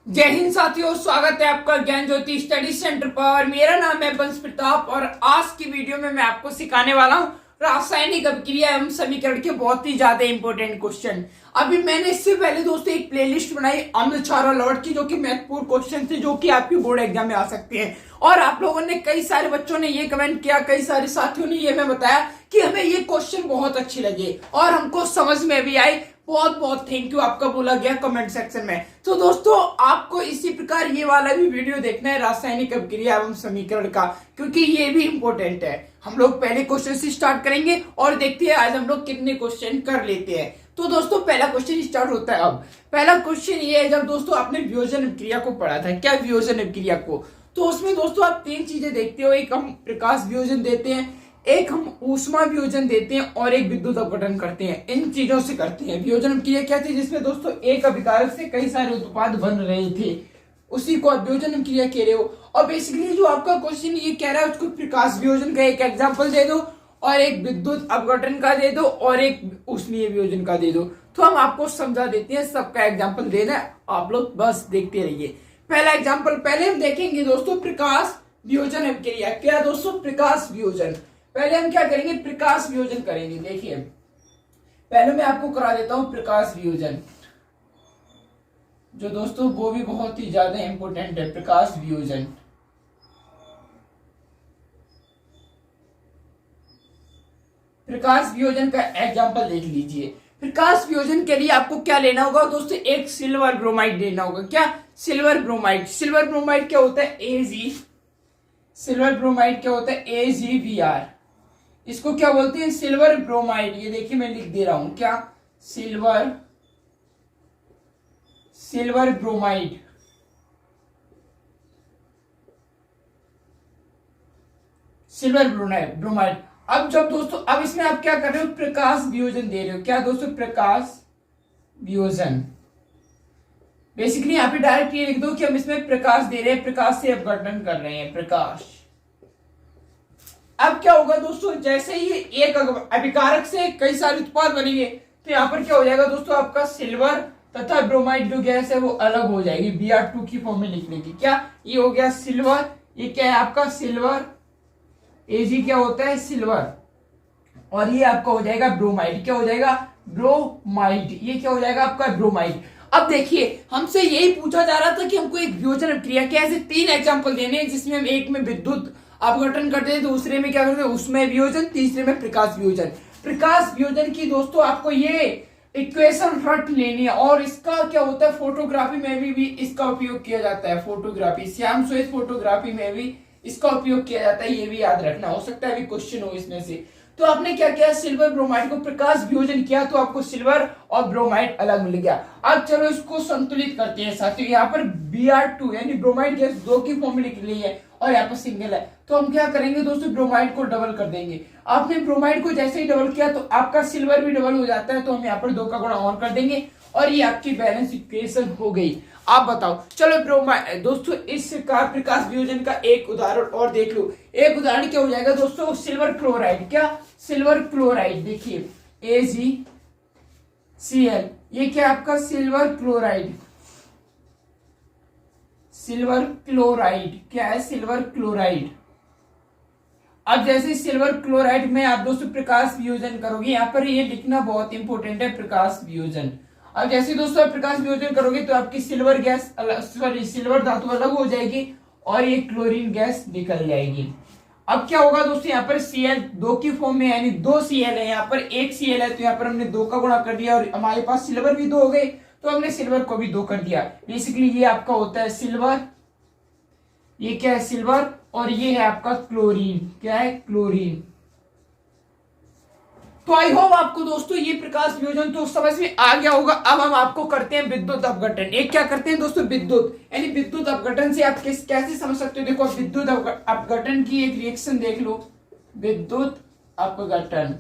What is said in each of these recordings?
जय हिंद साथियों, स्वागत है आपका ज्ञान ज्योति स्टडी सेंटर पर। मेरा नाम है बंस प्रताप और आज की वीडियो में मैं आपको सिखाने वाला हूँ रासायनिक अभिक्रिया एवं समीकरण के बहुत ही ज्यादा इंपॉर्टेंट क्वेश्चन। अभी मैंने इससे पहले दोस्तों एक प्लेलिस्ट बनाई अम्ल क्षार और लवण की, जो कि महत्वपूर्ण क्वेश्चन थे जो कि आपके बोर्ड एग्जाम में आ सकते हैं। और आप लोगों ने, कई सारे बच्चों ने ये कमेंट किया, कई सारे साथियों ने ये मैं बताया कि हमें ये क्वेश्चन बहुत अच्छे लगे और हमको समझ में भी आए। बहुत बहुत थैंक यू आपका बोला गया कमेंट सेक्शन में। तो दोस्तों, आपको इसी प्रकार ये वाला भी वीडियो देखना है रासायनिक अभिक्रिया एवं समीकरण का, क्योंकि ये भी इंपॉर्टेंट है। हम लोग पहले क्वेश्चन से स्टार्ट करेंगे और देखते हैं आज हम लोग कितने क्वेश्चन कर लेते हैं। तो दोस्तों, पहला क्वेश्चन स्टार्ट होता है। अब पहला क्वेश्चन ये है, जब दोस्तों आपने वियोजन अभिक्रिया को पढ़ा था, क्या वियोजन अभिक्रिया को, तो उसमें दोस्तों आप तीन चीजें देखते हो। एक हम प्रकाश वियोजन देते हैं, एक हम ऊष्मा वियोजन देते हैं और एक विद्युत अपघटन करते हैं। इन चीजों से करते हैं। वियोजन अभिक्रिया क्या थी, जिसमें दोस्तों एक अभिकारक से कई सारे उत्पाद बन रहे थे, उसी को आप वियोजन अभिक्रिया कह रहे हो। और बेसिकली जो आपका क्वेश्चन ये कह रहा है, उसको प्रकाश वियोजन का एक एग्जाम्पल दे दो और एक विद्युत अपघटन का दे दो और एक ऊष्मीय वियोजन का दे दो। तो हम आपको समझा देते हैं, सबका एग्जाम्पल देना है, आप लोग बस देखते रहिए। पहला एग्जाम्पल पहले हम देखेंगे दोस्तों, प्रकाश वियोजन अभिक्रिया। क्या दोस्तों, प्रकाश वियोजन। पहले हम क्या करेंगे, प्रकाश वियोजन करेंगे। देखिए, पहले मैं आपको करा देता हूं प्रकाश वियोजन, जो दोस्तों वो भी बहुत ही ज्यादा इंपॉर्टेंट है। प्रकाश वियोजन, प्रकाश वियोजन का एग्जांपल देख लीजिए। प्रकाश वियोजन के लिए आपको क्या लेना होगा दोस्तों, एक सिल्वर ब्रोमाइड लेना होगा। क्या, सिल्वर ब्रोमाइड। सिल्वर ब्रोमाइड क्या होता है, एजी। सिल्वर ब्रोमाइड क्या होता है, AgBr। इसको क्या बोलते हैं, सिल्वर ब्रोमाइड। ये देखिए मैं लिख दे रहा हूं, क्या, सिल्वर ब्रोमाइड। Silver bromide. अब जब दोस्तों, अब इसमें आप क्या कर रहे हो, प्रकाश वियोजन दे रहे हो। क्या दोस्तों, प्रकाश वियोजन। बेसिकली यहाँ पे डायरेक्ट ये लिख दो कि हम इसमें प्रकाश दे रहे हैं, प्रकाश से अपघटन कर रहे हैं, प्रकाश। अब क्या होगा दोस्तों, जैसे ही एक अभिकारक से कई सारे उत्पाद बनेंगे, तो यहाँ पर क्या हो जाएगा दोस्तों, आपका सिल्वर तथा ब्रोमाइड जो गैस है वो अलग हो जाएगी, Br2 की फॉर्म में लिखने की। क्या, ये हो गया सिल्वर, ये क्या है आपका सिल्वर, Ag क्या होता है, सिल्वर, और ये आपका हो जाएगा ब्रोमाइड। क्या हो जाएगा, ब्रोमाइड। ये क्या हो जाएगा आपका, ब्रोमाइड। अब देखिए, हमसे यही पूछा जा रहा था कि हमको एक वियोजन अभिक्रिया के ऐसे तीन एग्जांपल देने हैं, जिसमें हम एक में विद्युत अपघटन करते हैं, दूसरे में क्या करते हैं, उसमें वियोजन, तीसरे में प्रकाश वियोजन। प्रकाश वियोजन की दोस्तों आपको ये इक्वेशन रट लेनी है, और इसका क्या होता है, फोटोग्राफी में भी इसका उपयोग किया जाता है। फोटोग्राफी, श्याम सुरेश फोटोग्राफी में भी इसका उपयोग किया जाता है, ये भी याद रखना। हो सकता है अभी क्वेश्चन हो इसमें से। तो आपने क्या किया, सिल्वर ब्रोमाइड को प्रकाश वियोजन किया, तो आपको सिल्वर और ब्रोमाइड अलग मिल गया। अब चलो इसको संतुलित करते हैं साथियों। यहाँ पर Br2 यानी ब्रोमाइड गैस 2 की फॉर्म में लिख ली है और यहाँ पर सिंगल है, तो हम क्या करेंगे दोस्तों, ब्रोमाइड को डबल कर देंगे। आपने ब्रोमाइड को जैसे ही डबल किया तो आपका सिल्वर भी डबल हो जाता है, तो हम यहाँ पर 2 का गुणा और कर देंगे और ये आपकी बैलेंस इक्वेशन हो गई। आप बताओ, चलो ब्रोमाइड दोस्तों, इस प्रकाश वियोजन का एक उदाहरण और देख लो। एक उदाहरण क्या हो जाएगा दोस्तों, सिल्वर क्लोराइड। क्या, सिल्वर क्लोराइड। देखिए AgCl, ये क्या आपका सिल्वर क्लोराइड। सिल्वर क्लोराइड क्या है, सिल्वर क्लोराइड। अब जैसे सिल्वर क्लोराइड में आप दोस्तों प्रकाश वियोजन करोगे, यहाँ पर ये लिखना बहुत इंपॉर्टेंट है, प्रकाश वियोजन। अब जैसे दोस्तों आप प्रकाश वियोजन करोगे तो आपकी सिल्वर गैस सिल्वर धातु अलग हो जाएगी और ये क्लोरीन गैस निकल जाएगी। अब क्या होगा दोस्तों, यहाँ पर Cl 2 की फॉर्म में, यानी 2 Cl है, यहाँ पर 1 Cl है, तो यहाँ पर हमने 2 का गुणा कर दिया और हमारे पास सिल्वर भी 2 हो गए, तो हमने सिल्वर को भी 2 कर दिया। बेसिकली ये आपका होता है सिल्वर, ये क्या है सिल्वर, और ये है आपका क्लोरीन। क्या है, क्लोरीन। तो आई होप आपको दोस्तों ये प्रकाश वियोजन तो समझ में आ गया होगा। अब हम आपको करते हैं विद्युत अपघटन। एक क्या करते हैं दोस्तों, विद्युत, यानी विद्युत अपघटन से आप कैसे समझ सकते हो। देखो, विद्युत अपघटन की एक रिएक्शन देख लो, विद्युत अपघटन।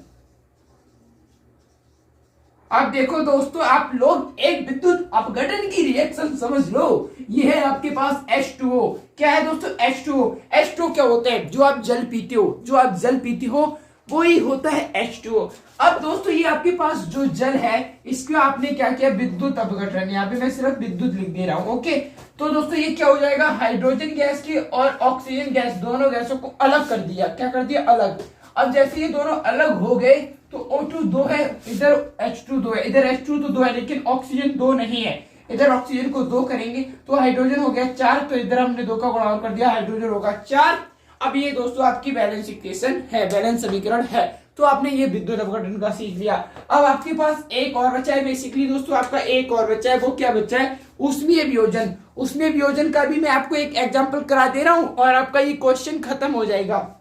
अब देखो दोस्तों, आप लोग एक विद्युत अपघटन की रिएक्शन समझ लो। ये है आपके पास H2O। क्या है दोस्तों, H2O। H2O क्या होता है, जो आप जल पीते हो, जो आप जल पीते हो वही होता है H2O। अब दोस्तों ये आपके पास जो जल है इसको आपने क्या किया, विद्युत अपघटन, यहाँ पे मैं सिर्फ विद्युत लिख दे रहा हूँ। ओके, तो दोस्तों ये क्या हो जाएगा, हाइड्रोजन गैस की और ऑक्सीजन गैस दोनों गैसों को अलग कर दिया। क्या कर दिया, अलग। अब जैसे ये दोनों अलग हो गए तो O2 2 है, इधर H2 2 है, इधर H2 तो 2 है, लेकिन ऑक्सीजन 2 नहीं है। इधर ऑक्सीजन को 2 करेंगे तो हाइड्रोजन हो गया 4, तो इधर हमने 2 का गुणा कर दिया, हाइड्रोजन होगा 4। अब ये दोस्तों आपकी बैलेंस इक्वेशन है, बैलेंस समीकरण है। तो आपने ये विद्युत अपघटन का सीख लिया। अब आपके पास एक और बचा है, बेसिकली दोस्तों आपका एक और बचा है। वो क्या बचा है, ऊष्मीय वियोजन। ऊष्मीय वियोजन का भी मैं आपको एक एग्जांपल करा दे रहा हूं और आपका ये क्वेश्चन खत्म हो जाएगा।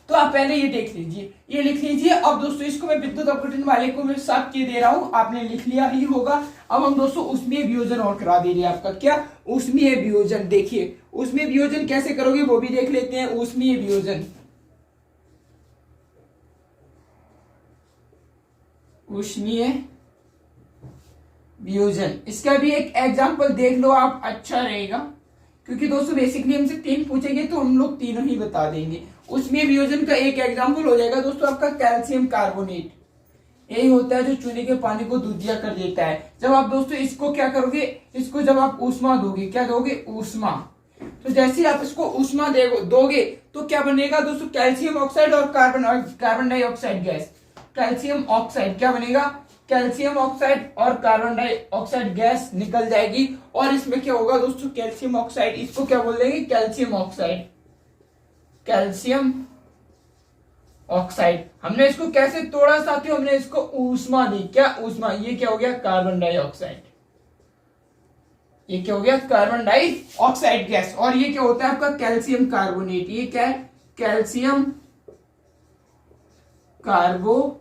तो आप पहले ये देख लीजिए, ये लिख लीजिए। अब दोस्तों इसको मैं विद्युत अपघटन वाले को मैं साफ किए दे रहा हूं, आपने लिख लिया ही होगा। अब हम दोस्तों ऊष्मीय वियोजन और करा दे रहे हैं आपका, क्या, ऊष्मीय वियोजन। देखिए ऊष्मीय वियोजन कैसे करोगे वो भी देख लेते हैं। ऊष्मीय वियोजन, ऊष्मीय वियोजन, इसका भी एक एग्जांपल देख लो आप, अच्छा रहेगा। क्योंकि दोस्तों बेसिकली हमसे 3 पूछेंगे तो हम लोग तीनों ही बता देंगे। उसमें वियोजन का एक एग्जांपल हो जाएगा दोस्तों आपका कैल्शियम कार्बोनेट। यही होता है जो चूने के पानी को दूधिया कर देता है। जब आप दोस्तों इसको क्या करोगे, इसको जब आप ऊष्मा दोगे, क्या दोगे, ऊष्मा, तो जैसे आप इसको ऊष्मा दोगे तो क्या बनेगा दोस्तों, कैल्शियम ऑक्साइड और carbon dioxide gas. Calcium oxide क्या बनेगा, कैल्शियम ऑक्साइड और कार्बन डाइऑक्साइड गैस निकल जाएगी। और इसमें क्या होगा दोस्तों, कैल्शियम ऑक्साइड, इसको क्या बोल देंगे, कैल्शियम ऑक्साइड। कैल्शियम ऑक्साइड हमने इसको कैसे तोड़ा साथियों, हमने इसको ऊष्मा दी। क्या ऊष्मा, ये क्या हो गया, कार्बन डाइऑक्साइड। ये क्या हो गया, कार्बन डाइऑक्साइड गैस। और ये क्या होता है आपका, कैल्शियम कार्बोनेट। ये क्या है, कैल्शियम कार्बोनेट,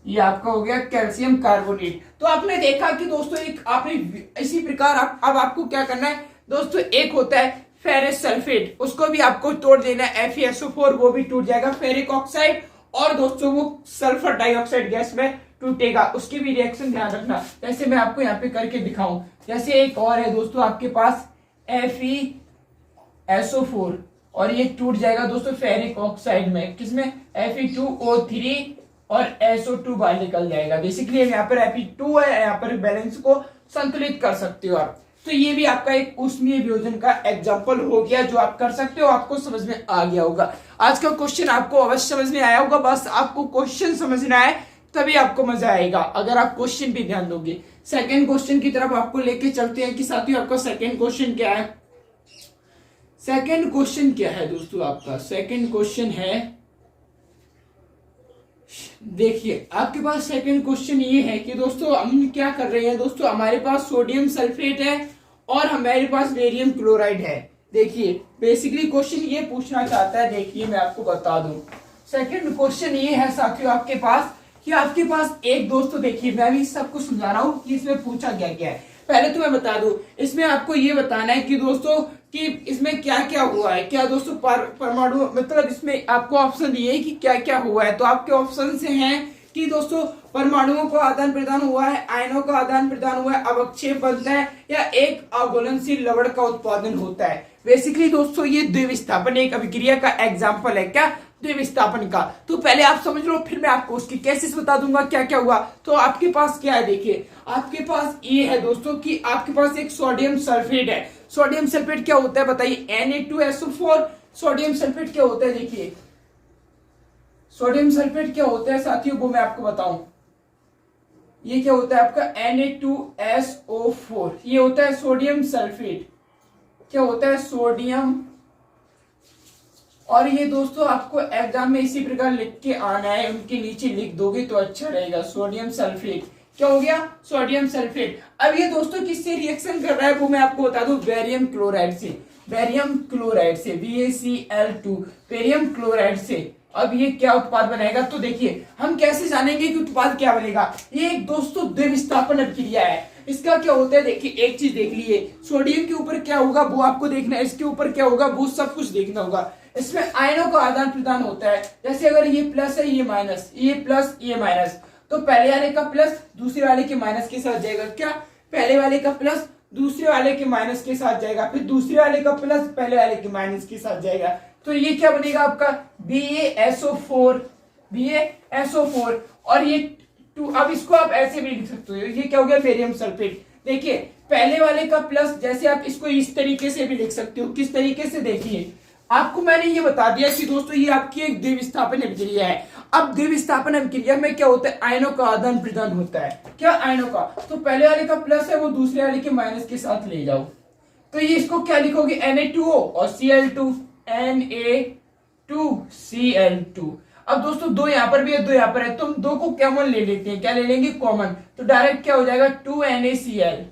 ये आपका हो गया कैल्शियम कार्बोनेट। तो आपने देखा कि दोस्तों एक आपने इसी प्रकार अब आपको क्या करना है दोस्तों, एक होता है फेरस सल्फेट, उसको भी आपको तोड़ देना है, FeSO4, वो भी टूट जाएगा। फेरिक ऑक्साइड और दोस्तों वो सल्फर डाइऑक्साइड गैस में टूटेगा, उसकी भी रिएक्शन ध्यान रखना। जैसे मैं आपको यहाँ पे करके दिखाऊं, जैसे एक और है दोस्तों आपके पास FeSO4 और ये टूट जाएगा दोस्तों फेरिक ऑक्साइड में, किसमें, Fe2O3 और SO2 बाहर निकल जाएगा। बेसिकली यहाँ पर Fe2 है, यहाँ पर बैलेंस को संतुलित कर सकते हो आप। तो ये भी आपका एक ऊष्मीय वियोजन का एग्जांपल हो गया जो आप कर सकते हो, आपको समझ में आ गया होगा। आज का क्वेश्चन आपको अवश्य समझ में आया होगा, बस आपको क्वेश्चन समझना है तभी आपको मजा आएगा, अगर आप क्वेश्चन भी ध्यान दोगे। सेकंड क्वेश्चन की तरफ आपको लेके चलते हैं कि साथियों आपका सेकंड क्वेश्चन क्या है। सेकंड क्वेश्चन क्या है दोस्तों, आपका सेकंड क्वेश्चन है, देखिए आपके पास सेकंड क्वेश्चन ये है कि दोस्तों हम क्या कर रहे हैं दोस्तों, हमारे पास सोडियम सल्फेट है और हमारे पास बेरियम क्लोराइड है। देखिए बेसिकली क्वेश्चन ये पूछना चाहता है, देखिए मैं आपको बता दूं, सेकंड क्वेश्चन ये है साथियों आपके पास कि आपके पास एक दोस्तों, देखिए मैं भी सब कुछ समझा रहा हूं कि इसमें पूछा क्या क्या है। पहले तो मैं बता दूं, इसमें आपको ये बताना है कि दोस्तों कि इसमें क्या क्या हुआ है, क्या दोस्तों परमाणु, मतलब इसमें आपको ऑप्शन दिए है कि क्या क्या हुआ है। तो आपके ऑप्शन से हैं कि दोस्तों परमाणुओं का आदान प्रदान हुआ है, आयनों का आदान प्रदान हुआ है, अवक्षेप बनता है, या एक अघुलनशील लवण का उत्पादन होता है। बेसिकली दोस्तों ये द्विविस्थापन एक अभिक्रिया का एग्जाम्पल है, क्या, द्विविस्थापन का। तो पहले आप समझ लो, फिर मैं आपको उसकी केसेस बता दूंगा क्या क्या हुआ। तो आपके पास क्या है, देखिए आपके पास ये है दोस्तों कि आपके पास एक सोडियम सल्फेट है। सोडियम सल्फेट क्या होता है बताइए, Na2SO4। सोडियम सल्फेट क्या होता है, देखिए सोडियम सल्फेट क्या होता है साथियों, वो मैं आपको बताऊं। ये क्या होता है आपका Na2SO4, ये होता है सोडियम सल्फेट। क्या होता है, सोडियम। और ये दोस्तों आपको एग्जाम में इसी प्रकार लिख के आना है, उनके नीचे लिख दोगे तो अच्छा रहेगा। सोडियम सल्फेट क्या हो गया, सोडियम सल्फेट। अब ये दोस्तों किससे रिएक्शन कर रहा है वो मैं आपको बता दूं, बेरियम क्लोराइड से। बेरियम क्लोराइड से BaCl2, बेरियम क्लोराइड से। अब ये क्या उत्पाद बनाएगा, तो देखिए हम कैसे जानेंगे कि उत्पाद क्या बनेगा। ये एक दोस्तों द्विविस्थापन अभिक्रिया है। इसका क्या होता है, देखिए एक चीज देख लीजिए, सोडियम के ऊपर क्या होगा वो आपको देखना है, इसके ऊपर क्या होगा वो सब कुछ देखना होगा। इसमें आयनों का आदान प्रदान होता है, जैसे अगर ये प्लस है, ये माइनस, ये प्लस, ये माइनस, तो पहले वाले का प्लस दूसरे वाले के माइनस के साथ जाएगा। क्या, पहले वाले का प्लस दूसरे वाले के माइनस के साथ जाएगा, फिर दूसरे वाले का प्लस पहले वाले के माइनस के साथ जाएगा। तो ये क्या बनेगा आपका BaSO4, BaSO4। और ये 2, अब इसको आप ऐसे भी लिख सकते हो, ये क्या हो गया बेरियम सल्फेट। देखिए पहले वाले का प्लस, जैसे आप इसको इस तरीके से भी लिख सकते हो। किस तरीके से, देखिए आपको मैंने ये बता दिया कि दोस्तों ये आपकी एक द्विविस्थापन अभिक्रिया है। अब द्विविस्थापन अभिक्रिया में क्या होता है, आयनों का आदान प्रदान होता है। क्या, आयनों का। तो पहले वाले का प्लस है वो दूसरे वाले के माइनस के साथ ले जाओ, तो ये इसको क्या लिखोगे Na2O और Cl2, Na2Cl2। अब दोस्तों दो यहां पर भी है, दो यहां पर है, तुम दो को कॉमन ले लेते हैं। क्या ले लेंगे, कॉमन। तो डायरेक्ट क्या हो जाएगा 2NaCl,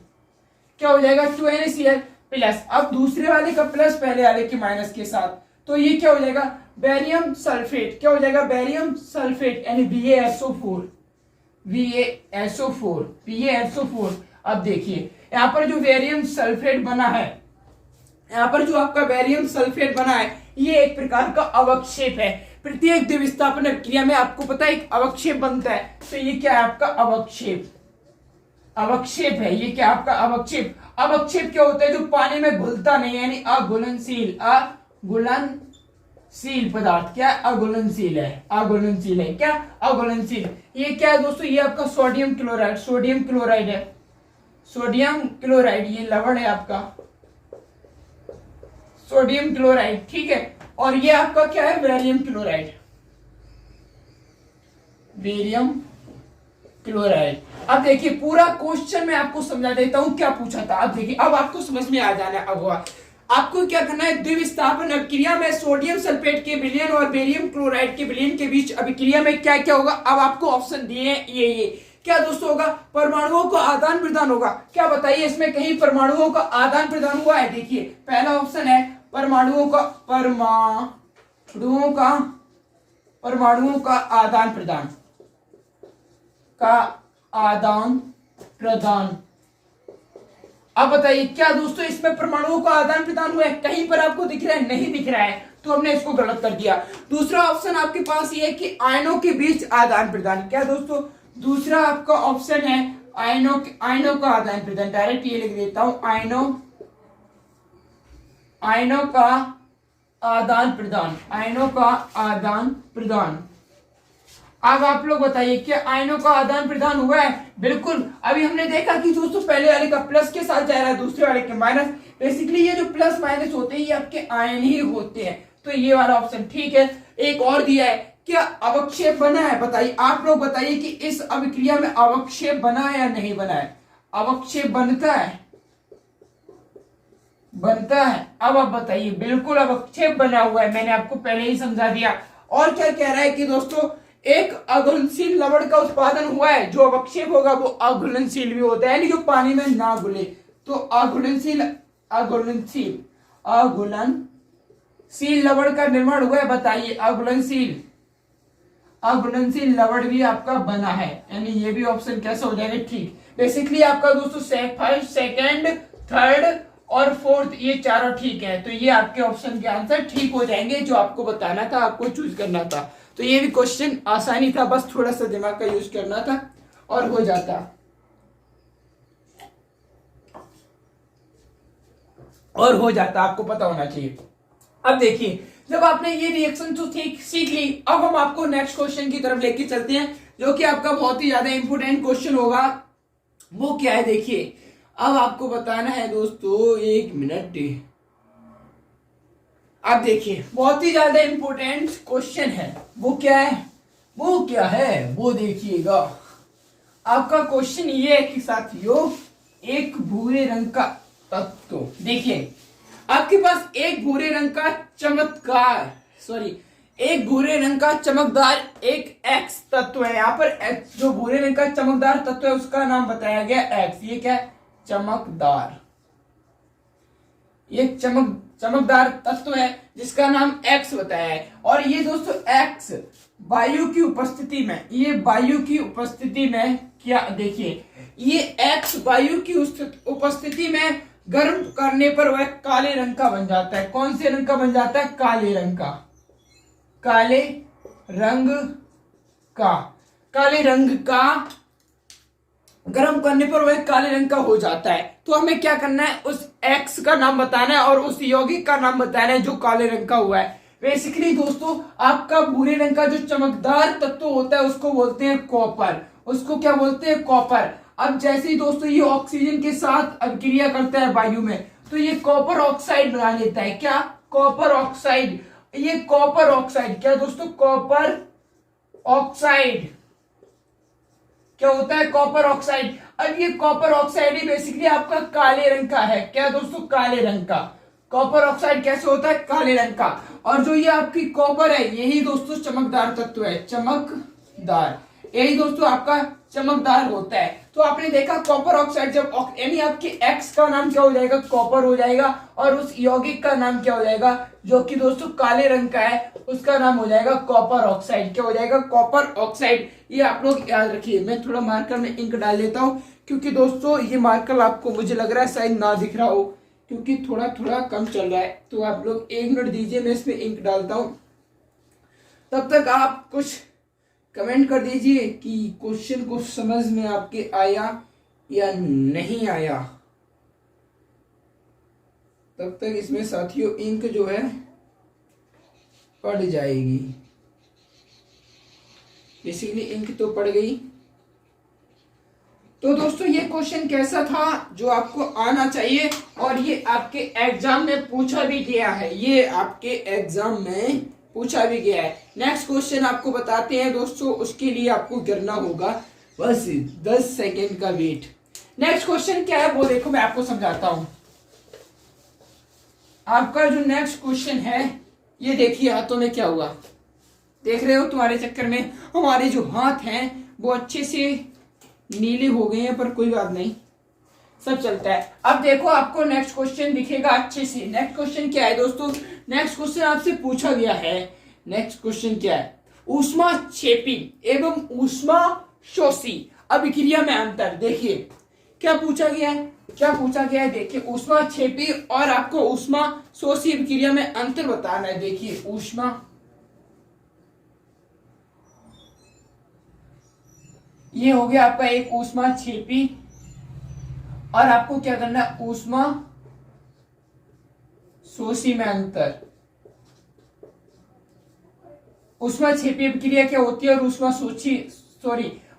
क्या हो जाएगा 2NaCl प्लस, अब दूसरे वाले का प्लस पहले वाले के माइनस के साथ, तो ये क्या हो जाएगा बेरियम सल्फेट। क्या हो जाएगा बेरियम सल्फेट यानी BaSO4, BaSO4। अब देखिए यहाँ पर जो बेरियम सल्फेट बना है, यहाँ पर जो आपका बेरियम सल्फेट बना है, ये एक प्रकार का अवक्षेप है। प्रत्येक द्विविस्थापन क्रिया में आपको पता है एक अवक्षेप बनता है, तो ये क्या है आपका अवक्षेप, अवक्षेप है। ये क्या आपका अवक्षेप। अवक्षेप क्या होता है, जो पानी में घुलता नहीं यानी अघुलनशील, अघुलनशील पदार्थ। क्या, अघुलनशील है, अघुलनशील है। क्या, अघुलनशील। ये क्या है दोस्तों, ये आपका सोडियम क्लोराइड, सोडियम क्लोराइड है, सोडियम क्लोराइड। ये लवण है आपका सोडियम क्लोराइड, ठीक है। और ये आपका क्या है बेरियम क्लोराइड, बेरियम क्लोराइड। अब देखिए पूरा क्वेश्चन मैं आपको समझा देता हूं क्या पूछा था। अब देखिए, अब आपको समझ में आ जाना है। अब आपको क्या करना है, द्विविस्थापन अभिक्रिया में सोडियम सल्फेट के विलयन और बेरियम क्लोराइड के विलयन के बीच अभिक्रिया में क्या क्या होगा। अब आपको ऑप्शन दिए हैं, ये क्या दोस्तों होगा, परमाणुओं का आदान प्रदान होगा। क्या बताइए इसमें कहीं परमाणुओं का आदान प्रदान हुआ है। देखिए पहला ऑप्शन है परमाणुओं का आदान प्रदान, अब बताइए क्या दोस्तों इसमें परमाणुओं का आदान प्रदान हुआ है, कहीं पर आपको दिख रहा है, नहीं दिख रहा है, तो हमने इसको गलत कर दिया। दूसरा ऑप्शन आपके पास ये है कि आयनों के बीच आदान प्रदान। क्या दोस्तों, दूसरा आपका ऑप्शन है आयनों का आदान प्रदान। डायरेक्ट ये लिख देता हूं, आयनों का आदान प्रदान, आयनों का आदान प्रदान। अब आप लोग बताइए क्या आयनों का आदान प्रदान हुआ है। बिल्कुल, अभी हमने देखा कि दोस्तों पहले वाले का प्लस के साथ जा रहा है, दूसरे वाले के माइनस। बेसिकली ये जो प्लस माइनस होते हैं ये आपके आयन ही होते हैं, तो ये वाला ऑप्शन ठीक है। एक और दिया है, क्या अवक्षेप बना है। बताइए, आप लोग बताइए कि इस अभिक्रिया में अवक्षेप बना है या नहीं बना है। अवक्षेप बनता है, बनता है। अब आप बताइए, बिल्कुल अवक्षेप बना हुआ है, मैंने आपको पहले ही समझा दिया। और क्या कह रहा है कि दोस्तों एक अघुलनशील लवण का उत्पादन हुआ है, जो अवक्षेप होगा वो अघुलनशील भी होता है, यानी जो पानी में ना घुले। तो अघुलनशील लवण का निर्माण हुआ है। बताइए अघुलनशील लवण भी आपका बना है, यानी ये भी ऑप्शन कैसा हो जाएगा, ठीक। बेसिकली आपका दोस्तों फर्स्ट, सेकंड, थर्ड और फोर्थ ये चारों ठीक है, तो ये आपके ऑप्शन के आंसर ठीक हो जाएंगे, जो आपको बताना था, आपको चूज करना था। तो ये भी क्वेश्चन आसानी था, बस थोड़ा सा दिमाग का यूज करना था और हो जाता, आपको पता होना चाहिए। अब देखिए, जब आपने ये रिएक्शन तो सीख ली, अब हम आपको नेक्स्ट क्वेश्चन की तरफ लेके चलते हैं, जो कि आपका बहुत ही ज्यादा इंपोर्टेंट क्वेश्चन होगा। वो क्या है, देखिए अब आपको बताना है दोस्तों, एक मिनट। अब देखिए बहुत ही ज्यादा इंपोर्टेंट क्वेश्चन है। वो क्या है, वो देखिएगा। आपका क्वेश्चन ये है कि साथियों, एक भूरे रंग का तत्व, देखिए आपके पास एक भूरे रंग का चमकदार एक एक्स तत्व है। यहाँ पर जो भूरे रंग का चमकदार तत्व है उसका नाम बताया गया एक्स। ये क्या है, चमकदार, ये चमकदार तत्व है जिसका नाम एक्स बताया है। और ये दोस्तों एक्स वायु की उपस्थिति में क्या, देखिए ये एक्स वायु की उपस्थिति में गर्म करने पर वह काले रंग का बन जाता है। कौन से रंग का बन जाता है, काले रंग का गर्म करने पर वह काले रंग का हो जाता है। तो हमें क्या करना है, उस एक्स का नाम बताना है और उस यौगिक का नाम बताना है जो काले रंग का हुआ है। बेसिकली दोस्तों आपका भूरे रंग का जो चमकदार तत्व होता है उसको बोलते हैं कॉपर। उसको क्या बोलते हैं? कॉपर। अब जैसे ही दोस्तों ये ऑक्सीजन के साथ अभिक्रिया करता है वायु में, तो ये कॉपर ऑक्साइड बना लेता है। क्या? Copper oxide. ये कॉपर ऑक्साइड क्या दोस्तों? कॉपर ऑक्साइड क्या होता है? Copper oxide. अब ये कॉपर ऑक्साइड ही बेसिकली आपका काले रंग का है। क्या दोस्तों? काले रंग का। कॉपर ऑक्साइड कैसे होता है? काले रंग का। और जो ये आपकी कॉपर है यही दोस्तों चमकदार तत्व है। चमकदार, यही दोस्तों आपका चमकदार होता है। तो आपने देखा कॉपर ऑक्साइड जब यानी आपके एक्स का नाम क्या हो जाएगा? कॉपर हो जाएगा। और उस यौगिक का नाम क्या हो जाएगा? जो कि दोस्तों काले रंग का है, उसका नाम हो जाएगा कॉपर ऑक्साइड। क्या हो जाएगा? Copper oxide. ये आप लोग याद रखिए। मैं थोड़ा मार्कर में इंक डाल लेता हूँ, क्योंकि दोस्तों ये मार्कर आपको मुझे लग रहा है शायद ना दिख रहा हो, क्योंकि थोड़ा थोड़ा कम चल रहा है। तो आप लोग 1 मिनट दीजिए, मैं इसमें इंक डालता हूं। तब तक आप कुछ कमेंट कर दीजिए कि क्वेश्चन को समझ में आपके आया या नहीं आया। तब तक इसमें साथियों इंक जो है पड़ जाएगी। बेसिकली इंक तो पड़ गई। तो दोस्तों ये क्वेश्चन कैसा था जो आपको आना चाहिए, और ये आपके एग्जाम में पूछा भी गया है। ये आपके एग्जाम में पूछा भी गया है। नेक्स्ट क्वेश्चन आपको बताते हैं दोस्तों, उसके लिए आपको करना होगा बस 10 सेकेंड का वेट। नेक्स्ट क्वेश्चन क्या है वो देखो, मैं आपको समझाता हूं। आपका जो नेक्स्ट क्वेश्चन है ये देखिए, हाथों में क्या हुआ देख रहे हो? तुम्हारे चक्कर में हमारे जो हाथ हैं वो अच्छे से नीले हो गए हैं, पर कोई बात नहीं, सब चलता है। अब देखो आपको नेक्स्ट क्वेश्चन दिखेगा अच्छे से। नेक्स्ट क्वेश्चन क्या है दोस्तों? नेक्स्ट क्वेश्चन आपसे पूछा गया है। नेक्स्ट क्वेश्चन क्या है? ऊष्मा छेपी एवं ऊष्मा शोषी अभिक्रिया में अंतर। देखिए क्या पूछा गया है, क्या पूछा गया है। देखिए ऊष्मा छेपी और आपको ऊष्मा शोषी अभिक्रिया में अंतर बताना है। देखिए ऊष्मा, ये हो गया आपका एक ऊष्मा छेपी, और आपको क्या करना है? ऊष्मा शोषी में अंतर। ऊष्मा छेपी अभिक्रिया क्या होती है और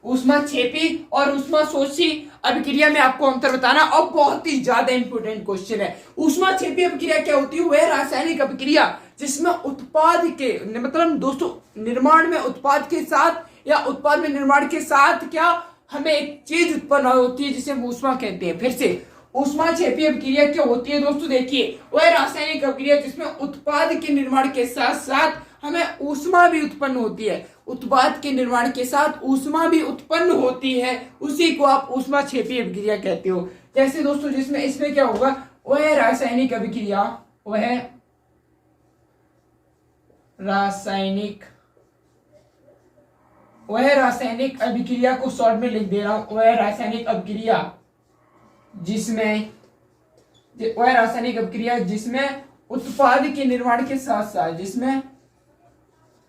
ऊष्मा छेपी और ऊष्मा शोषी अभिक्रिया में आपको अंतर बताना। और बहुत ही ज्यादा इंपोर्टेंट क्वेश्चन है। ऊष्मा छेपी अभिक्रिया क्या होती है? वह रासायनिक अभिक्रिया जिसमें उत्पाद के मतलब दोस्तों निर्माण में उत्पाद के साथ या उत्पाद में निर्माण के साथ क्या हमें एक चीज उत्पन्न होती है जिसे हम ऊष्मा कहते हैं। फिर से ऊष्मा छेपी अभिक्रिया क्या होती है दोस्तों? देखिए वह रासायनिक अभिक्रिया जिसमें उत्पाद के निर्माण के साथ साथ हमें ऊष्मा भी उत्पन्न होती है। उत्पाद के निर्माण के साथ ऊष्मा भी उत्पन्न होती है, उसी को आप ऊष्मा छेपी अभिक्रिया कहते हो। जैसे दोस्तों जिसमें इसमें क्या होगा? वह रासायनिक अभिक्रिया, वह रासायनिक अभिक्रिया को शॉर्ट में लिख दे रहा हूं। वह रासायनिक अभिक्रिया जिसमें उत्पाद के निर्माण के साथ साथ, जिसमें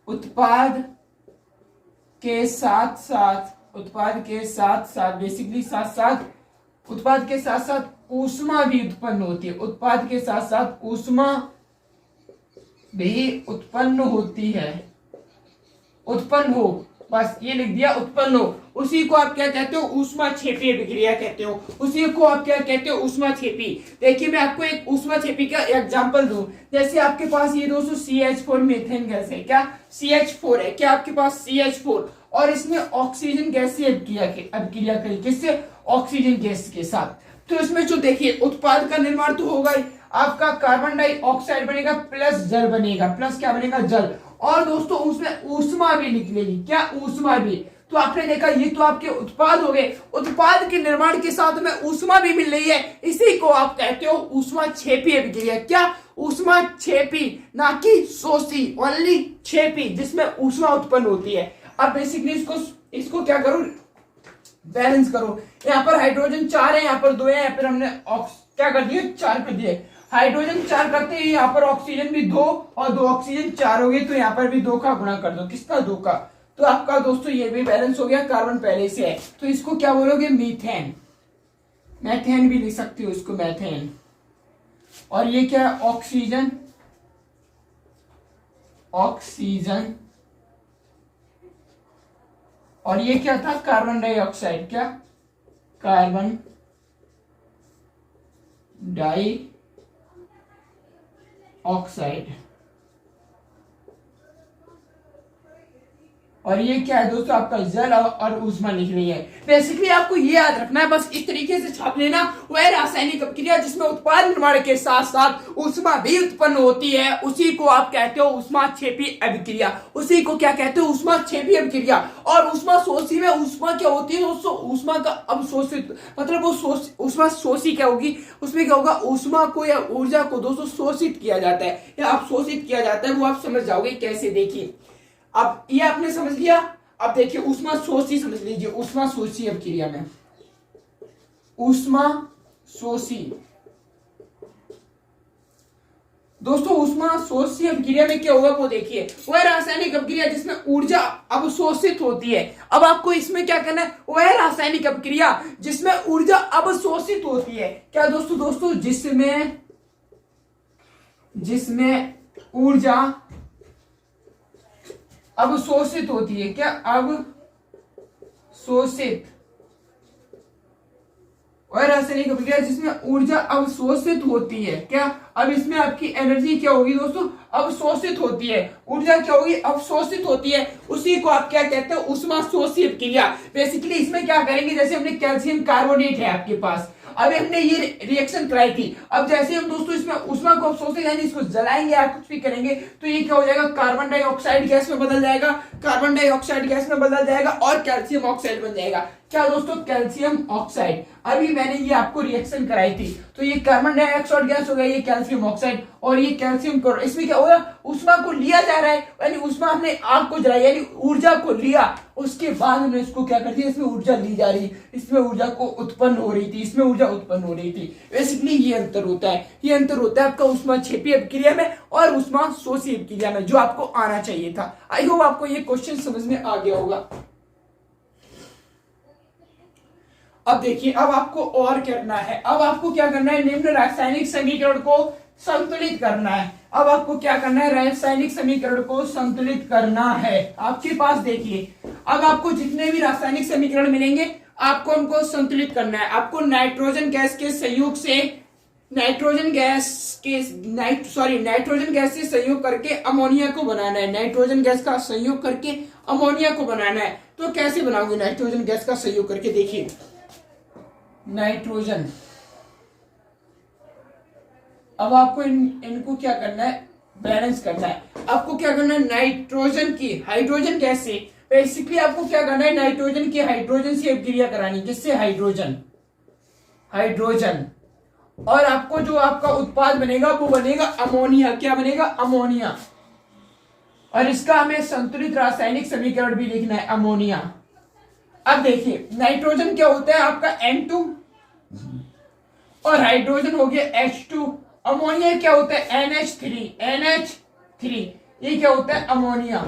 उत्पाद के साथ साथ ऊष्मा भी उत्पन्न होती है। उत्पाद के साथ साथ ऊष्मा भी उत्पन्न होती है। उत्पन्न हो, बस ये लिख दिया, उत्पन्न हो। उसी को आप क्या कहते हो? ऊष्मा छेपी अभिक्रिया कहते हो। उसी को आप क्या कहते हो? ऊष्मा छेपी। देखिए मैं आपको एक ऊष्मा छेपी का एग्जांपल दूं। जैसे आपके पास ये दोस्तों CH4 मीथेन गैस है। क्या? CH4 है। क्या आपके पास CH4, और इसमें ऑक्सीजन गैस से अभिक्रिया करी। किससे? ऑक्सीजन गैस के साथ। तो इसमें जो देखिए उत्पाद का निर्माण तो होगा ही, आपका कार्बन डाइऑक्साइड बनेगा प्लस जल बनेगा। प्लस क्या बनेगा? जल। और दोस्तों उसमें ऊष्मा भी निकलेगी। क्या? ऊष्मा भी। तो आपने देखा ये तो आपके उत्पाद हो गए। उत्पाद के निर्माण के साथ में ऊष्मा भी मिल रही है, इसी को आप कहते हो ऊष्मा छेपी अभिक्रिया। क्या? ऊष्मा छेपी, ना कि शोषी, ओनली छेपी, जिसमें ऊष्मा उत्पन्न होती है। अब बेसिकली इसको क्या करो? बैलेंस करो। यहाँ पर हाइड्रोजन 4 है, यहाँ पर 2 है, यहाँ पर हमने क्या कर दिए? 4 कर दिए। हाइड्रोजन 4 करते हैं, यहाँ पर ऑक्सीजन भी 2 और 2 ऑक्सीजन 4 हो गए, तो यहाँ पर भी 2 का गुणा कर दो। किसका? 2 का। तो आपका दोस्तों ये भी बैलेंस हो गया। कार्बन पहले से है, तो इसको क्या बोलोगे? मीथेन। मैथेन भी लिख सकते हो इसको, मैथेन। और ये क्या है? ऑक्सीजन ऑक्सीजन, और ये क्या था, कार्बन डाइऑक्साइड, क्या, कार्बन डाई ऑक्साइड। और ये क्या है दोस्तों, आपका जल और ऊष्मा लिख रही है। बेसिकली आपको ये याद रखना है, बस इस तरीके से छाप लेना, वह रासायनिक अभिक्रिया जिसमें उत्पाद निर्माण के साथ साथ ऊष्मा भी उत्पन्न होती है, उसी को आप कहते हो ऊष्माक्षेपी अभिक्रिया। उसी को क्या कहते हो, ऊष्माक्षेपी अभिक्रिया। और ऊष्मा शोषी में ऊष्मा क्या होती है दोस्तों, ऊष्मा का अवशोषित, मतलब वो ऊष्मा शोषी क्या होगी, उसमें क्या होगा, ऊष्मा को या ऊर्जा को दोस्तों शोषित किया जाता है या अवशोषित किया जाता है, वो आप समझ जाओगे कैसे। देखिए अब ये आपने समझ लिया। अब देखिए ऊष्मा शोषी समझ लीजिए, ऊष्मा शोषी अभिक्रिया में, ऊष्मा शोषी दोस्तों, ऊष्मा शोषी अभिक्रिया में क्या होगा वो देखिए, वह रासायनिक अभिक्रिया जिसमें ऊर्जा अवशोषित होती है। अब आपको इसमें क्या करना है, वह रासायनिक अभिक्रिया जिसमें ऊर्जा अवशोषित होती है। क्या दोस्तों, जिसमें ऊर्जा अवशोषित होती है, क्या, अवशोषित, और रासायनिक अभिक्रिया जिसमें ऊर्जा अवशोषित होती है, क्या, अब इसमें आपकी एनर्जी क्या होगी दोस्तों, अवशोषित होती है, ऊर्जा क्या होगी, अवशोषित होती है, उसी को आप क्या कहते हैं, ऊष्मा शोषी अभिक्रिया। बेसिकली इसमें क्या करेंगे, जैसे हमने कैल्शियम कार्बोनेट है आपके पास, अभी हमने ये रिएक्शन कराई थी, अब जैसे हम दोस्तों इसमें ऊष्मा को अवशोषित यानी इसको जलाएंगे या कुछ भी करेंगे तो ये क्या हो जाएगा, कार्बन डाइऑक्साइड गैस में बदल जाएगा, कार्बन डाइऑक्साइड गैस में बदल जाएगा और कैल्शियम ऑक्साइड बन जाएगा। क्या दोस्तों, कैल्शियम ऑक्साइड। अभी मैंने ये आपको रिएक्शन कराई थी, तो ये कार्बन डाइऑक्साइड गैस हो गया, ये कैल्शियम ऑक्साइड, और ये कैल्शियम क्लोराइड। इसमें क्या होगा, ऊष्मा को लिया जा रहा है, यानी ऊष्मा हमने आग को जलाई यानी ऊर्जा को लिया, उसके बाद हमने इसको क्या कर दिया, इसमें ऊर्जा ली जा रही, इसमें ऊर्जा को उत्पन्न हो रही थी, इसमें ऊर्जा उत्पन्न हो रही थी। बेसिकली ये अंतर होता है, ये अंतर होता है आपका ऊष्माक्षेपी अभिक्रिया में और ऊष्मा शोषी अभिक्रिया में, जो आपको आना चाहिए था। आई होप आपको ये क्वेश्चन समझ में आ गया होगा। अब देखिए, अब आपको और करना है, अब आपको क्या करना है, निम्न रासायनिक समीकरण को संतुलित करना है। अब आपको क्या करना है, रासायनिक समीकरण को संतुलित करना है। आपके पास देखिए, अब आपको जितने भी रासायनिक समीकरण मिलेंगे आपको उनको संतुलित करना है। आपको नाइट्रोजन गैस के संयोग से नाइट्रोजन गैस से संयोग करके अमोनिया को बनाना है, नाइट्रोजन गैस का संयोग करके अमोनिया को बनाना है। तो कैसे बनाओगे नाइट्रोजन गैस का संयोग करके, देखिए नाइट्रोजन, अब आपको इनको क्या करना है, बैलेंस करना है। आपको क्या करना है, नाइट्रोजन की हाइड्रोजन गैस से, बेसिकली आपको क्या करना है, नाइट्रोजन की हाइड्रोजन से अभिक्रिया करानी, जिससे हाइड्रोजन, और आपको जो आपका उत्पाद बनेगा वो बनेगा अमोनिया। क्या बनेगा, अमोनिया। और इसका हमें संतुलित रासायनिक समीकरण भी लिखना है, अमोनिया। अब देखिए नाइट्रोजन क्या होता है आपका N2 और हाइड्रोजन हो गया H2। अमोनिया क्या होता है, NH3। ये क्या होता है, अमोनिया।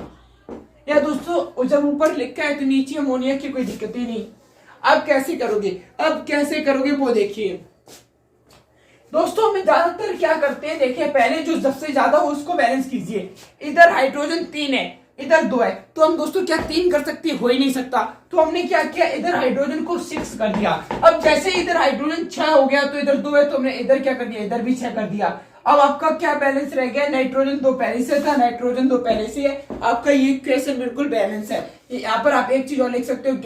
या दोस्तों जब ऊपर लिखा है तो नीचे अमोनिया की कोई दिक्कत ही नहीं। अब कैसे करोगे वो देखिए दोस्तों, हमें ज्यादातर क्या करते हैं, देखिए पहले जो सबसे ज्यादा हो उसको बैलेंस कीजिए। इधर हाइड्रोजन 3 है, इधर 2 है, तो हम दोस्तों क्या 3 कर सकते, हो ही नहीं सकता। तो हमने क्या किया, इधर हाइड्रोजन को 6 कर दिया। अब जैसे इधर हाइड्रोजन 6 हो गया तो इधर 2 है, तो हमने इधर क्या कर दिया, इधर भी 6 कर दिया। अब आपका क्या बैलेंस रह गया, नाइट्रोजन 2 पहले से था, नाइट्रोजन 2 पहले से है, आपका ये इक्वेशन बिल्कुल बैलेंस है। यहाँ पर आप एक चीज और लिख सकते हो,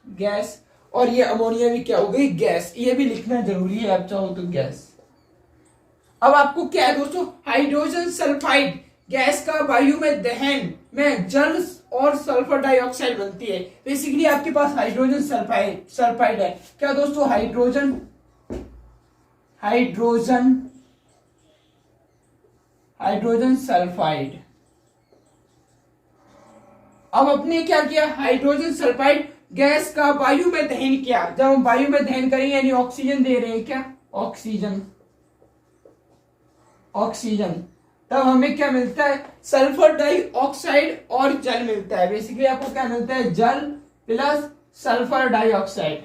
गैस, और ये अमोनिया भी क्या हो गई, गैस। ये भी लिखना जरूरी है, आप चाहो तो गैस। अब आपको क्या है दोस्तों, हाइड्रोजन सल्फाइड गैस का वायु में दहन में जल और सल्फर डाइऑक्साइड बनती है। बेसिकली आपके पास हाइड्रोजन सल्फाइड है। क्या दोस्तों, हाइड्रोजन सल्फाइड। अब अपने क्या किया, हाइड्रोजन सल्फाइड गैस का वायु में दहन किया। जब हम वायु में दहन करेंगे यानी ऑक्सीजन दे रहे हैं, क्या, ऑक्सीजन, तब हमें क्या मिलता है, सल्फर डाइऑक्साइड और जल मिलता है। बेसिकली आपको क्या मिलता है, जल plus sulphur dioxide,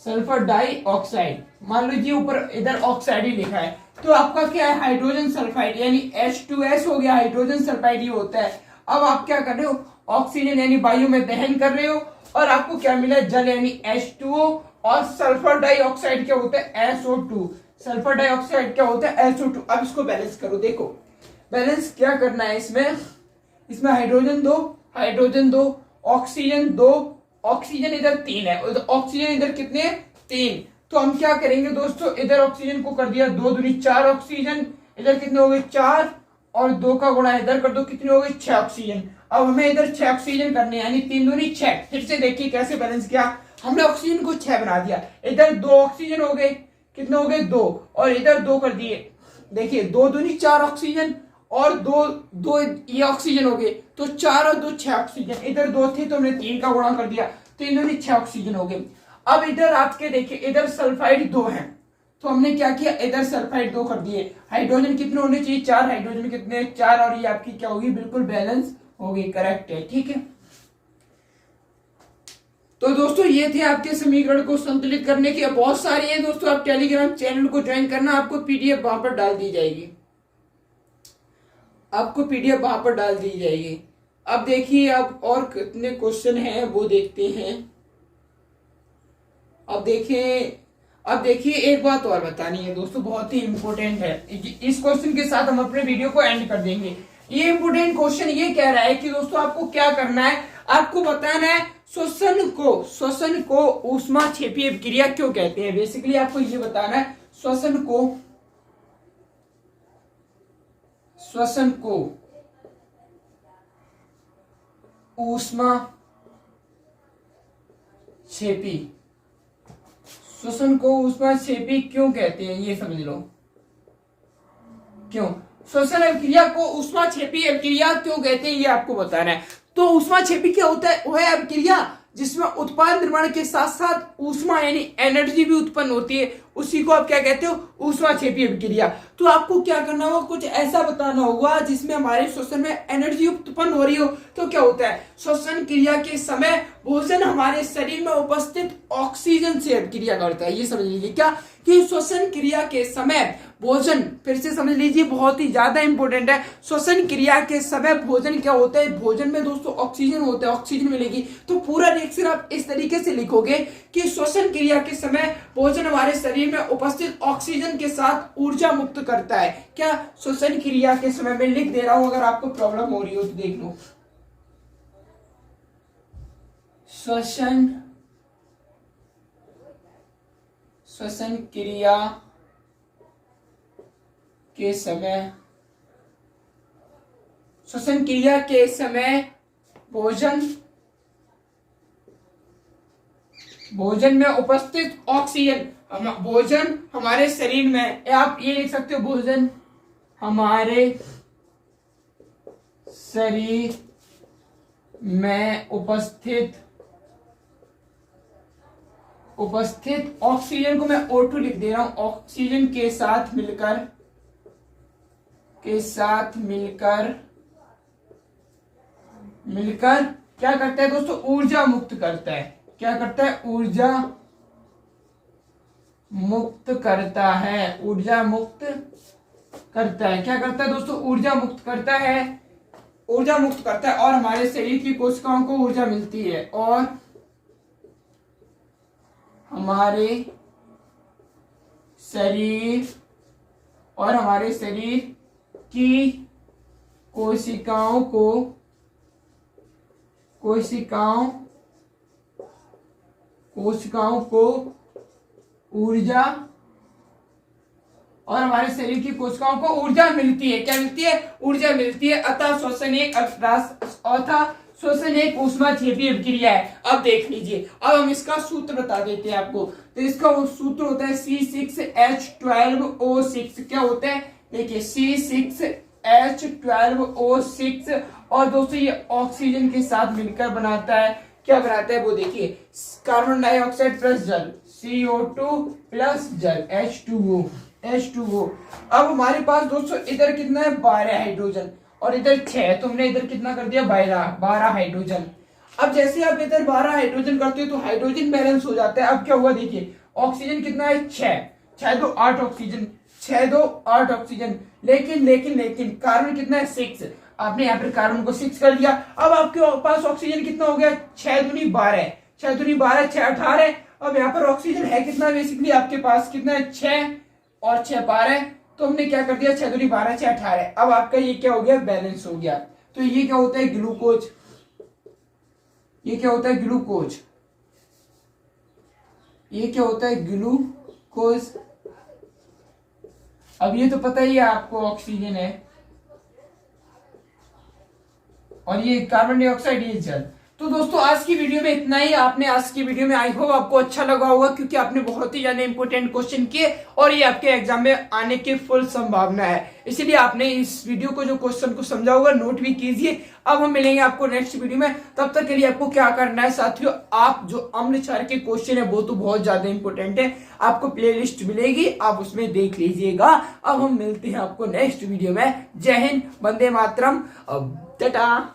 sulphur dioxide, मान लीजिए ऊपर इधर ऑक्साइड ही लिखा है, तो आपका क्या है हाइड्रोजन सल्फाइड यानी H2S हो गया, हाइड्रोजन सल्फाइड ही होता है। अब आप क्या कर रहे हो, ऑक्सीजन यानी वायु में दहन कर रहे हो और आपको क्या मिला, जल यानी H2O, और सल्फर डाइऑक्साइड क्या होता है SO2, सल्फर डाइऑक्साइड क्या होता है SO2। अब इसको बैलेंस करो, देखो बैलेंस क्या करना है इसमें हाइड्रोजन दो, ऑक्सीजन दो, ऑक्सीजन इधर 3 है, ऑक्सीजन इधर कितने हैं 3। तो हम क्या करेंगे दोस्तों, इधर ऑक्सीजन को कर दिया 2 दूनी 4 ऑक्सीजन, इधर कितने हो गए 4, और 2 का गुणा इधर कर दो, कितने हो गए 6 ऑक्सीजन। अब हमें इधर 6 ऑक्सीजन करने हैं, यानी 3 दूनी 6। फिर से देखिए कैसे बैलेंस किया, हमने ऑक्सीजन को 6 बना दिया, इधर 2 ऑक्सीजन हो गए, कितने हो गए 2, और इधर 2 कर दिए, देखिए 2 दूनी 4 ऑक्सीजन, और 2 ये ऑक्सीजन हो गए, तो 4 और 2 6 ऑक्सीजन, इधर 2 थे तो हमने 3 का गुणा कर दिया, तो इन्होंने 6 ऑक्सीजन हो गए। अब इधर आपके देखिए इधर सल्फाइड 2 है, तो हमने क्या किया, इधर सल्फाइड 2 कर दिए, हाइड्रोजन कितने होने चाहिए 4, हाइड्रोजन कितने 4, और ये आपकी क्या होगी बिल्कुल बैलेंस होगी, करेक्ट है, ठीक है। तो दोस्तों ये थे आपके समीकरण को संतुलित करने की, बहुत सारी है दोस्तों, आप टेलीग्राम चैनल को ज्वाइन करना, आपको पीडीएफ वहां पर डाल दी जाएगी, आपको पीडीएफ वहां पर डाल दी जाएगी। अब देखिए अब और कितने क्वेश्चन हैं वो देखते हैं। अब देखिए एक बात और बतानी है दोस्तों, बहुत ही इंपॉर्टेंट है, इस क्वेश्चन के साथ हम अपने वीडियो को एंड कर देंगे। ये इंपॉर्टेंट क्वेश्चन ये कह रहा है कि दोस्तों आपको क्या करना है, आपको बताना है श्वसन को ऊष्माक्षेपीय अभिक्रिया क्यों कहते हैं। बेसिकली आपको ये बताना है श्वसन को ऊष्माक्षेपी क्यों कहते हैं, ये समझ लो, क्यों श्वसन अभिक्रिया को ऊष्माक्षेपी अभिक्रिया क्यों कहते हैं ये आपको बताना है। तो ऊष्माक्षेपी क्या होता है, वह अभिक्रिया जिसमें उत्पाद निर्माण के साथ साथ ऊष्मा यानी एनर्जी भी उत्पन्न होती है, उसी को आप क्या कहते हो ऊष्माक्षेपी अभिक्रिया। तो आपको क्या करना होगा, कुछ ऐसा बताना होगा जिसमें हमारे श्वसन में एनर्जी उत्पन्न हो रही हो। तो क्या होता है, श्वसन क्रिया के समय भोजन हमारे शरीर में उपस्थित ऑक्सीजन से अभिक्रिया करता है। ये समझ लीजिए क्या कि श्वसन क्रिया के समय भोजन, फिर से समझ लीजिए बहुत ही ज्यादा इंपॉर्टेंट है, श्वसन क्रिया के समय भोजन क्या होता है, भोजन में दोस्तों ऑक्सीजन होता है, ऑक्सीजन मिलेगी। तो पूरा रिएक्शन आप इस तरीके से लिखोगे कि श्वसन क्रिया के समय भोजन हमारे शरीर में उपस्थित ऑक्सीजन के साथ ऊर्जा मुक्त करता है। क्या श्वसन क्रिया के समय में लिख दे रहा हूं, अगर आपको प्रॉब्लम हो रही हो तो देख लो। श्वसन क्रिया के समय, श्वसन क्रिया के समय भोजन में उपस्थित ऑक्सीजन, भोजन हमारे शरीर में, आप ये लिख सकते हो भोजन हमारे शरीर में उपस्थित ऑक्सीजन को मैं O2 लिख दे रहा हूं, ऑक्सीजन के साथ मिलकर क्या करता है दोस्तों, ऊर्जा मुक्त करता है। क्या करता है, ऊर्जा मुक्त करता है, ऊर्जा मुक्त करता है। क्या करता है दोस्तों, ऊर्जा मुक्त करता है, और हमारे शरीर की कोशिकाओं को ऊर्जा मिलती है, और हमारे शरीर की कोशिकाओं को ऊर्जा, और हमारे शरीर की कोशिकाओं को ऊर्जा मिलती है। क्या मिलती है, ऊर्जा मिलती है। अतः श्वसन एक ऊष्माक्षेपी अभिक्रिया है। अब देख लीजिए, अब हम इसका सूत्र बता देते हैं आपको। तो इसका वो सूत्र होता है C6H12O6। क्या होता है, देखिए C6H12O6, और दोस्तों ये ऑक्सीजन के साथ मिलकर बनाता है, क्या बनाता है वो देखिए, कार्बन डाइऑक्साइड प्लस जल, CO2 प्लस जल, H2O। अब हमारे पास दोस्तों इधर कितना है 12 हाइड्रोजन, और इधर 6, तो हमने इधर कितना कर दिया 12 हाइड्रोजन। अब जैसे आप इधर 12 हाइड्रोजन करते हो तो हाइड्रोजन बैलेंस हो जाता है। अब क्या हुआ देखिए, ऑक्सीजन कितना है 6, 6 2 8 ऑक्सीजन, 6 2 8 ऑक्सीजन। लेकिन लेकिन लेकिन कार्बन कितना है 6, आपने यहाँ पर कार्बन को 6 कर दिया। अब आपके पास ऑक्सीजन कितना हो गया 6 दूनी 12, 6 दूनी 12, 6 18। अब यहाँ पर ऑक्सीजन है कितना, बेसिकली आपके पास कितना है 6 और 6 12, तो हमने क्या कर दिया 6 दूनी 12, 6 18। अब आपका ये क्या हो गया, बैलेंस हो गया। तो ये क्या होता है ग्लूकोज, ये क्या होता है ग्लूकोज, ये क्या होता है ग्लूकोज। अब ये तो पता ही है आपको ऑक्सीजन है और ये कार्बन डाइऑक्साइड, ये जल। तो दोस्तों आज की वीडियो में इतना ही। आपने आज की वीडियो में आई होप आपको अच्छा लगा होगा, क्योंकि आपने बहुत ही ज्यादा इंपॉर्टेंट क्वेश्चन किए और ये आपके एग्जाम में आने की फुल संभावना है। इसीलिए आपने इस वीडियो को, जो क्वेश्चन को समझा होगा, नोट भी कीजिए। अब हम मिलेंगे आपको नेक्स्ट वीडियो में। तब तक के लिए आपको क्या करना है साथियों, आप जो अम्ल क्षार के क्वेश्चन है वो तो बहुत ज्यादा इंपॉर्टेंट है, आपको प्ले लिस्ट मिलेगी, आप उसमें देख लीजिएगा। अब हम मिलते हैं आपको नेक्स्ट वीडियो में। जय हिंद, वंदे मातरम, टाटा।